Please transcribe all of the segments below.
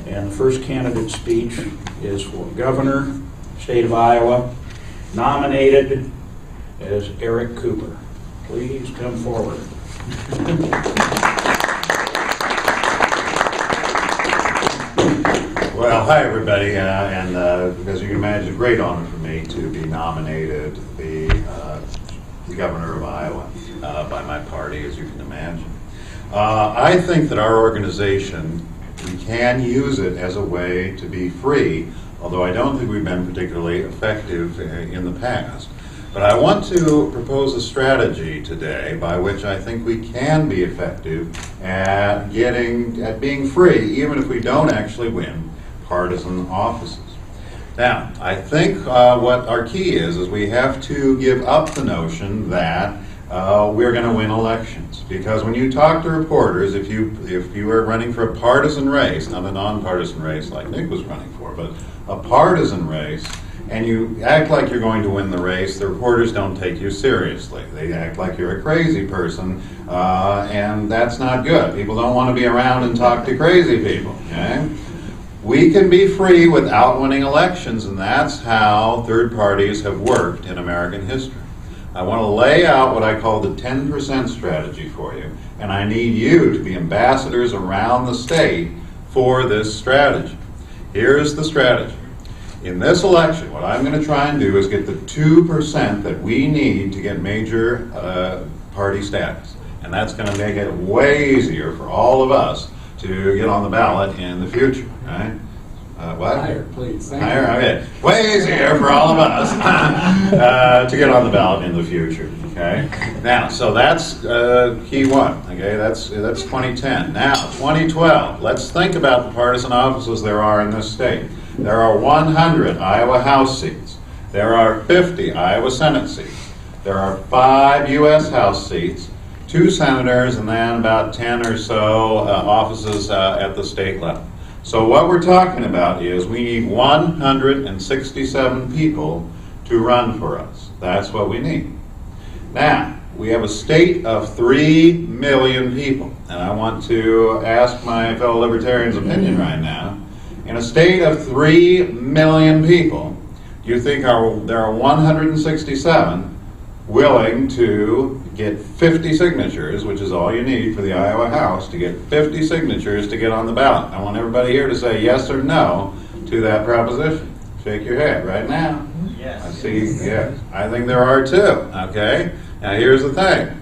And the first candidate speech is for Governor, State of Iowa, nominated as Eric Cooper. Please come forward. Well, hi everybody, and as you can imagine, it's a great honor for me to be nominated the governor of Iowa by my party, as you can imagine. I think that our organization, we can use it as a way to be free, although I don't think we've been particularly effective in the past. But I want to propose a strategy today by which I think we can be effective at being free, even if we don't actually win partisan offices. Now, I think what our key is we have to give up the notion that we're going to win elections. Because when you talk to reporters, if you are running for a partisan race, not a nonpartisan race like Nick was running for, but a partisan race, and you act like you're going to win the race, the reporters don't take you seriously. They act like you're a crazy person, and that's not good. People don't want to be around and talk to crazy people, okay? We can be free without winning elections, and that's how third parties have worked in American history. I want to lay out what I call the 10% strategy for you, and I need you to be ambassadors around the state for this strategy. Here's the strategy. In this election, what I'm going to try and do is get the 2% that we need to get major party status. And that's going to make it way easier for all of us to get on the ballot in the future. Right? What? Higher, please. Higher, okay. Way easier for all of us to get on the ballot in the future. Okay. Now, so that's key one. Okay, that's 2010. Now, 2012. Let's think about the partisan offices there are in this state. There are 100 Iowa House seats. There are 50 Iowa Senate seats. There are 5 U.S. House seats, 2 senators, and then about 10 or so offices at the state level. So what we're talking about is we need 167 people to run for us. That's what we need. Now, we have a state of 3 million people, and I want to ask my fellow libertarians' opinion right now. In a state of 3 million people, do you think there are 167 willing to get 50 signatures, which is all you need for the Iowa House, to get 50 signatures to get on the ballot? I want everybody here to say yes or no to that proposition. Shake your head right now. Yes. I see, yes. I think there are too, okay? Now here's the thing.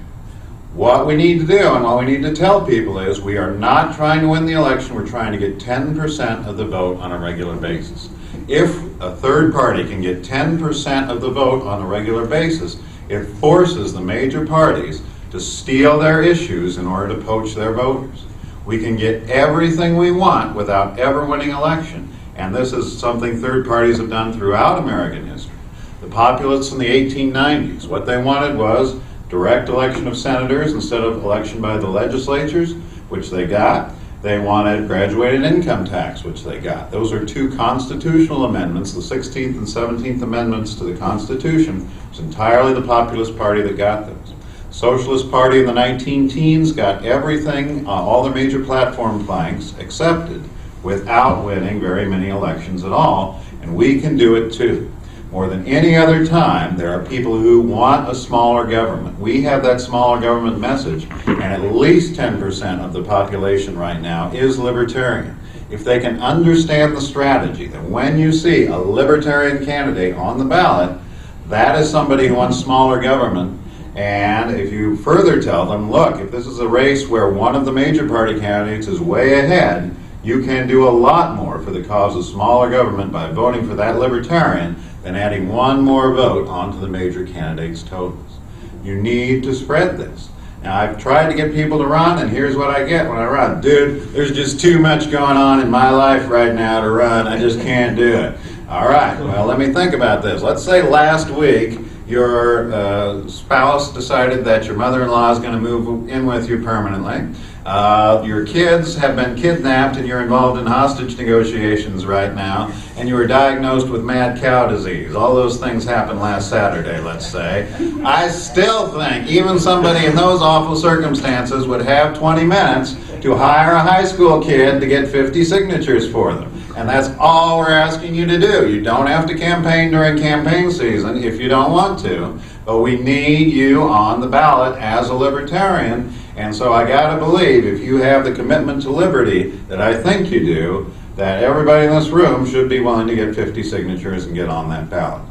What we need to do and what we need to tell people is we are not trying to win the election, we're trying to get 10% of the vote on a regular basis. If a third party can get 10% of the vote on a regular basis, it forces the major parties to steal their issues in order to poach their voters. We can get everything we want without ever winning an election, and this is something third parties have done throughout American history. The populists in the 1890s, what they wanted was direct election of senators instead of election by the legislatures, which they got. They wanted graduated income tax, which they got. Those are 2 constitutional amendments, the 16th and 17th Amendments to the Constitution. It's entirely the Populist Party that got those. Socialist Party in the 19-teens got everything, all the major platform planks accepted without winning very many elections at all, and we can do it too. More than any other time, there are people who want a smaller government. We have that smaller government message, and at least 10% of the population right now is libertarian. If they can understand the strategy, that when you see a libertarian candidate on the ballot, that is somebody who wants smaller government. And if you further tell them, look, if this is a race where one of the major party candidates is way ahead, you can do a lot more for the cause of smaller government by voting for that libertarian than adding one more vote onto the major candidates' totals. You need to spread this. Now, I've tried to get people to run, and here's what I get when I run. Dude, there's just too much going on in my life right now to run. I just can't do it. All right, well, let me think about this. Let's say last week your spouse decided that your mother-in-law is going to move in with you permanently. Your kids have been kidnapped and you're involved in hostage negotiations right now, and you were diagnosed with mad cow disease. All those things happened last Saturday, let's say. I still think even somebody in those awful circumstances would have 20 minutes to hire a high school kid to get 50 signatures for them. And that's all we're asking you to do. You don't have to campaign during campaign season if you don't want to, but we need you on the ballot as a libertarian. And so I gotta believe, if you have the commitment to liberty that I think you do, that everybody in this room should be willing to get 50 signatures and get on that ballot.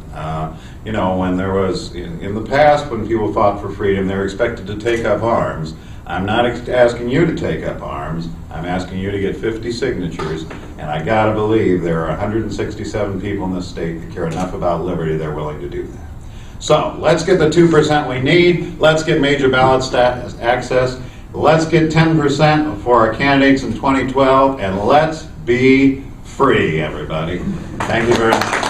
You know, when there was, in the past, when people fought for freedom, they were expected to take up arms. I'm not asking you to take up arms. I'm asking you to get 50 signatures, and I gotta believe there are 167 people in this state that care enough about liberty they're willing to do that. So let's get the 2% we need. Let's get major ballot access. Let's get 10% for our candidates in 2012, and let's be free, everybody. Thank you very much.